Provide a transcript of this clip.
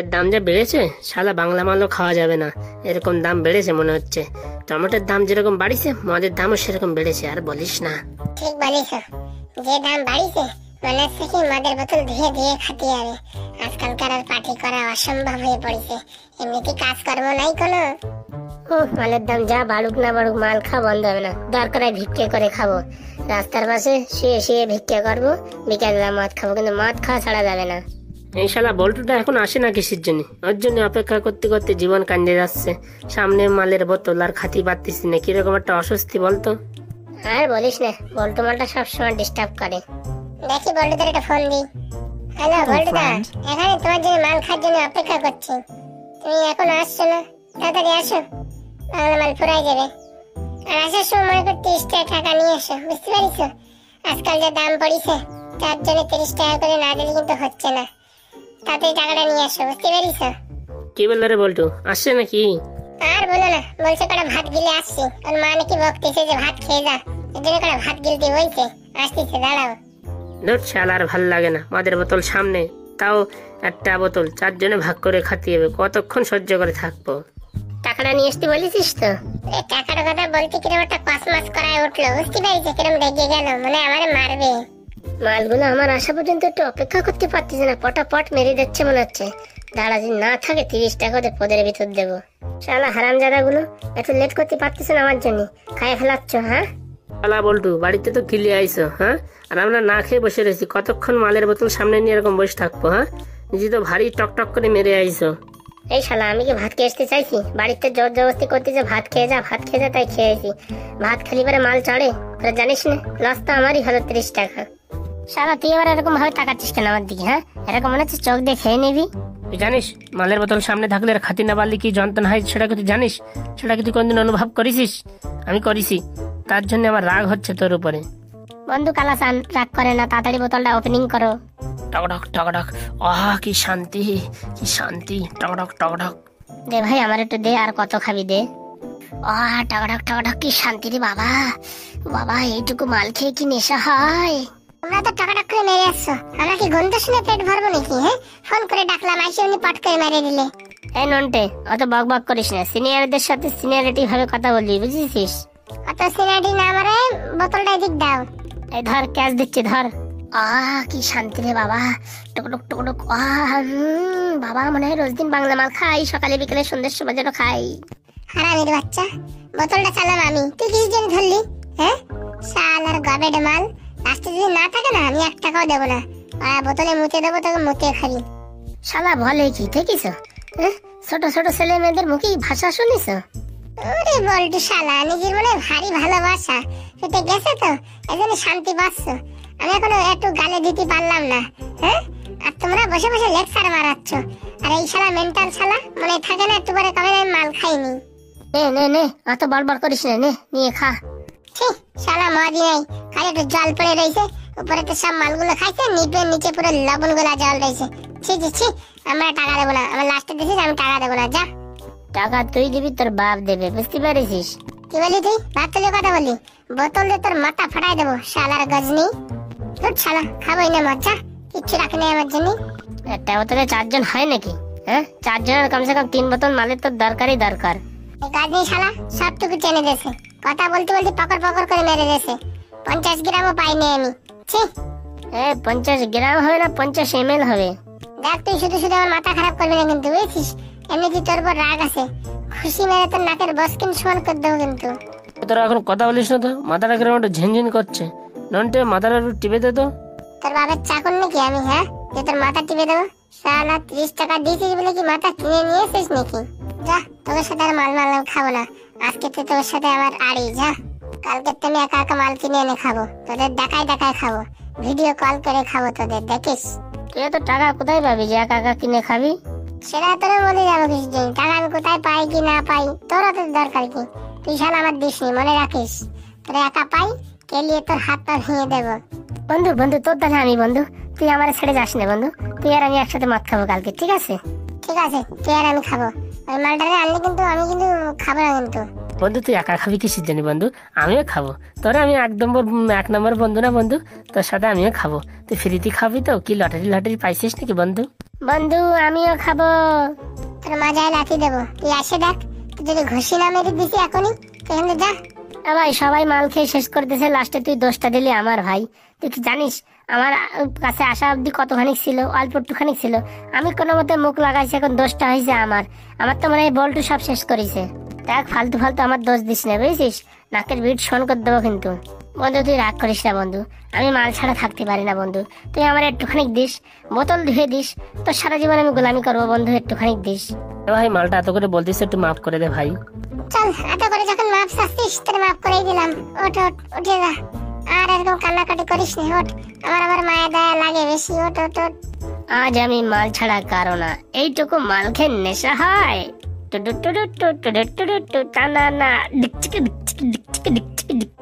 এর দাম যে বেড়েছে, শালা বাংলা মালও খাওয়া যাবে না, এরকম দাম বেড়েছে মনে হচ্ছে। টমেটোর দাম যেরকম বাড়িছে, মদের দামও সেরকম বেড়েছে, আর বলিস না। ঠিক বলিস, যে দাম বাড়িছে মনে হচ্ছে কি মদের বোতল ধুয়ে ধুয়ে খাতে হবে। আজকালকার আর পার্টি করা অসম্ভব হয়ে পড়েছে, এমনিতে কাজকর্ম নাই কোনো। মালের দাম যা বাড়ুক না বাড়ুক, মাল খাওয়া বন্ধ হবে না। দরকার হয় ভিক্ষে করে খাবো, রাস্তার পাশে শুয়ে শুয়ে ভিক্ষে করবো, বিকালবেলা মদ খাবো, কিন্তু মদ খাওয়া ছাড়া যাবে না। এই শালা বল্টুটা এখন আসে না কিসের জন্য? ওর জন্য অপেক্ষা করতে করতে জীবন কান্দে যাচ্ছে। সামনে মালের বোতল আর খাতি পারতেছি না, কিরকম একটা অস্বস্তি বলতো। আর বলিস না, বল্টু মালটা সবসময় ডিস্টার্ব করে। দেখি বল্টুদের একটা ফোন দিই। হ্যালো বল্টুদা, এখানে তোমার জন্য মাল খাওয়ার জন্য অপেক্ষা করছি। তুমি এখন আসছো না? তাড়াতাড়ি আসো, বাংলা মাল ফুরাই যাবে। আর আসার সময় মনে করে 30 টাকা নিয়ে এসো, বুঝতে পারিস? আজকাল যে দাম পড়েছে, তার জন্য 30 টাকা করে না দিলে কিন্তু হচ্ছে না। তাড়াতাড়ি টাকাটা নিয়ে এসো, বুঝতে পারিস? কি বললো রে বল্টু, আসছে নাকি? আর বলো না, বলছে কটা ভাত গিলে আসছি। ওর মা নাকি বকতেছে যে ভাত খেয়ে যা, এর জন্য কটা ভাত গিলতে বলছে। আসতেছে, দাঁড়াও। ধর শালা, আর ভাল লাগে না। মদের বোতল সামনে, তাও একটা বোতল 4 জনে ভাগ করে খাতে হবে, কতক্ষণ সহ্য করে থাকবো? টাকাটা নিয়ে আসতে বলেছিস তো? এই টাকার কথা বলতে কিরম একটা কসমাস করায় উঠলো, বুঝতে পারিস? কিরম রেগে গেল, মানে আমারে মারবে। মালগুলো আমার আসা পর্যন্ত একটু অপেক্ষা করতে পারতেছে না, পটাপট মেরে দিচ্ছে মনে হচ্ছে। দাঁড়া, যদি না থাকে 30 টাকা ওদের পদের ভিতর দেবো। শালা হারামজাদা গুলো একটু লেট করতে পারতেছে না আমার জন্য, খাইয়ে ফেলাচ্ছ। হ্যাঁ শালা বল্টু, বাড়িতে তো গিলে আইসো, হ্যাঁ? আর আমরা না খেয়ে বসে রয়েছি, কতক্ষণ মালের বোতল সামনে নিয়ে এরকম বসে থাকবো? হ্যাঁ, নিজে তো ভারী টক টক করে মেরে আইসো। এই শালা, আমি কি ভাত খেয়ে আসতে চাইছি? বাড়িতে জোর জবরদস্তি করতে যে ভাত খেয়ে যা, ভাত খেয়ে যা, তাই খেয়েছি। ভাত খেলি পরে মাল চড়ে, তোরা জানিস না? লস তো আমারই হলো 30 টাকা। শালা তুই এবার এরকম ভাবে তাকাচ্ছিস কেন আমার দিকে? হ্যাঁ, এরকম মনে হচ্ছে চোখ দিয়ে খেয়ে নিবি। তুই জানিস মালের বোতল সামনে থাকলে আর খাতি না পারলে কি যন্ত্রণা হয়, সেটা কি তুই জানিস? সেটা কি তুই কোনদিন অনুভব করেছিস? আমি করেছি, তার জন্য আমার রাগ হচ্ছে তোর উপরে। বন্ধু কালাসান, রাগ করে না, তাড়াতাড়ি বোতলটা ওপেনিং করো। টকডক টকডক, আহ কি শান্তি, কি শান্তি, টকডক টকডক। দে ভাই, আমার একটু দে, আর কত খাবি দে। টকডক টকডক, কি শান্তি রে বাবা। বাবা, এইটুকু মাল খেয়ে কি নেশা হয়? তোমরা তো টকডক করে মেরে আসছো, আমরা কি গন্ধ শুনে পেট ভরবো নাকি? হ্যাঁ, ফোন করে ডাকলাম, আইসে উনি পট করে মেরে দিলে। এই নন্টে, অত বক বক করিস না, সিনিয়রদের সাথে সিনিয়রিটি ভাবে কথা বলবি, বুঝেছিস? অত সিনিয়রিটি না মারে, বোতলটা এদিক দাও। এই ধর, ক্যাশ দিচ্ছি, ধর। কি শান্তি রে বাবা, টুকটুক টুকটুক। বাবা, মনে হয় রোজ দিন বাংলা মাল খাই, সকালে বিকেলে সন্ধ্যের সময় যেন খাই। হারামির বাচ্চা, বোতলটা চালাম আমি, তুই কিছু জন্য ধরলি? হ্যাঁ, শালার গবেট মাল। লাস্টে যদি না থাকে না, আমি 1 টাকাও দেবো না। বোতলে মুতে দেবো, তোকে মুতে খাবি। শালা বলে কি, দেখিস? ছোট ছোট ছেলে মেয়েদের মুখে ভাষা শুনিস? ওরে বলটু শালা, নিজের মনে ভারী ভালোবাসা সেটা গেছে তো, এজন্য শান্তি পাচ্ছ। আমি এখনো একটু গালে দিতে পারলাম না। হ্যাঁ, আর তোমরা বসে বসে লেকচার মারাচ্ছ। আর এই শালা মেন্টাল শালা, মনে থাকে না একটু পরে কবে আমি মাল খাইনি। নে নে নে, অত বড়বড় করিস না, নে নিয়ে খা। ঠিক শালা, মজা নাই, খালি একটু জল পড়ে রয়েছে, উপরে তো সব মালগুলো খাইছে, নিচে পুরো লবণ গুলা জল রয়েছে। ছি ছি ছি, আমরা টাকা দেবো না, আমার লাস্টে দিছিস, আমি টাকা দেবো না, যা। টাকা তুই দিবি, তোর বাপ দেবে, বুঝতে পারিস? কি বলি তুই? বাপ তুলে কথা বলি, বোতল দিয়ে তোর মাথা ফাটাই দেবো, শালার গজনি। তোর শালা খাবোই না মজা, কিচ্ছু রাখি নাই আমার জন্য। একটা বোতলে 4 জন হয় নাকি? হ্যাঁ, 4 জনের কমসে কম 3 বোতল মালের তো দরকারই দরকার। গজনি শালা সবটুকু টেনে দিয়েছে, কথা বলতে বলতে পকর পকর করে মেরে দিয়েছে। 50 গ্রামও পাইনি আমি। ছি, 50 গ্রাম হবে না, 50 ml হবে। দেখ, তুই শুধু শুধু আমার মাথা খারাপ করবি না কিন্তু, বুঝছিস? এমনি তোর উপর রাগ আছে, খুশি মেরে তোর নাকের বসকিন সমান করে দেবো কিন্তু। তোরা এখন কথা বলিস না তো, মাথাটা কিরকম একটা ঝিনঝিন করছে। নন্টে, মাথাটা একটু টিপে দে তো। তোর বাপের চাকর নাকি আমি? হ্যাঁ, যে তোর মাথা টিপে দেবো? শালা 30 টাকা দিয়েছিস বলে কি মাথা কিনে নিয়েছিস নাকি? যা, তোর সাথে আর মাল খাবো না। আজকে তুই তোর সাথে আমার আড়ি, যা। কালকে তুমি একা একা মাল কিনে এনে খাবো, তোদের দেখায় দেখায় খাবো, ভিডিও কল করে খাবো তোদের, দেখিস? তুই তো টাকা কোথায় পাবি যে একা একা কিনে খাবি? সেটা তোর বলে যাবো কিছু দিন, টাকা আমি কোথায় পাই কি না পাই তোর অত দরকার কি? তুই শালা আমার দিস নি, মনে রাখিস। তোর একা পাই, কেলিয়ে তোর হাত পা ভেঙে দেবো। বন্ধু বন্ধু, তোর দাদা আমি বন্ধু, তুই আমার ছেড়ে যাস না বন্ধু। তুই আর আমি একসাথে মদ খাবো কালকে, ঠিক আছে? ঠিক আছে, তুই আর আমি খাবো। ওই মালটারে আনলে কিন্তু আমি কিন্তু খাবো না কিন্তু। বন্ধু তুই একা খাবি কিসের জন্য বন্ধু? আমিও খাবো, তোরা আমি এক নম্বর বন্ধু না বন্ধু, তোর সাথে আমিও খাবো। তুই ফ্রিতে খাবি তো? কি লটারি পাইছিস নাকি বন্ধু? বন্ধু আমিও খাবো। তোর মাজায় লাথি দেবো, তুই আসে দেখ। তুই যদি ঘুষি না মেরে দিছি এখনই, এখানে যা। ভাই সবাই মাল খেয়ে শেষ করতেছে, লাস্টে তুই দোষটা দিলি আমার। ভাই তুই কি জানিস আমার কাছে আসা অব্দি কতখানি ছিল? অল্প একটুখানি ছিল, আমি কোনো মতে মুখ লাগাইছি, এখন দোষটা হয়েছে আমার। আমার তো মনে হয় বল্টু সব শেষ করেছে। দেখ ফালতু আমার দোষ দিস না, বুঝেছিস? নাকের বিট শোন করে দেবো কিন্তু। বন্ধু তুই রাগ করিস না বন্ধু, আমি মাল ছাড়া থাকতে পারি না বন্ধু। তুই আমার একটুখানি দিস, বোতল ধুয়ে দিস, তোর সারা জীবন আমি গোলামি করবো বন্ধু, একটুখানি দিস। ভাই মালটা এত করে বলতিস, একটু মাফ করে দে ভাই। চল, এত করে যখন মাপ চাচ্ছিস তোর মাপ করেই দিলাম। ওঠ ওঠ, উঠে যা, আর এরকম কান্নাকাটি করিস না। ওঠ, আমার আবার মায়া দয়া লাগে বেশি। ওঠ ওঠ ওঠ। আজ আমি মাল ছাড়া কারো না, এইটুকু মাল খেয়ে নেশা হয়। টু টু টু টু টু টু টু টু, টানা না, ডিকচিকে ডিকচিকে ডিকচিকে ডিকচিকে ডিক।